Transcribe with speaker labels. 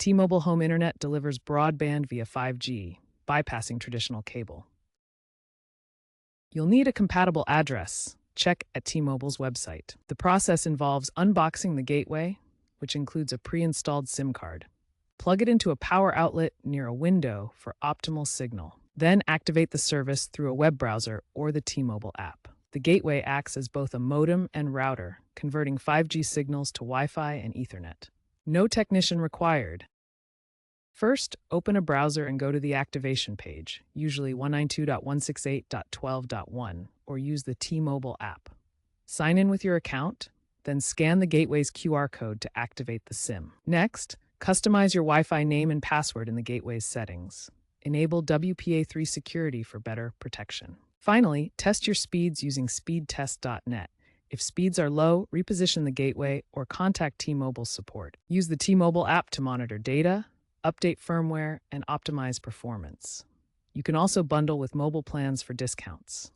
Speaker 1: T-Mobile Home Internet delivers broadband via 5G, bypassing traditional cable. You'll need a compatible address. Check at T-Mobile's website. The process involves unboxing the gateway, which includes a pre-installed SIM card. Plug it into a power outlet near a window for optimal signal. Then activate the service through a web browser or the T-Mobile app. The gateway acts as both a modem and router, converting 5G signals to Wi-Fi and Ethernet. No technician required. First, open a browser and go to the activation page, usually 192.168.12.1, or use the T-Mobile app. Sign in with your account, then scan the gateway's QR code to activate the SIM. Next, customize your Wi-Fi name and password in the gateway's settings. Enable WPA3 security for better protection. Finally, test your speeds using speedtest.net. If speeds are low, reposition the gateway or contact T-Mobile support. Use the T-Mobile app to monitor data, update firmware, and optimize performance. You can also bundle with mobile plans for discounts.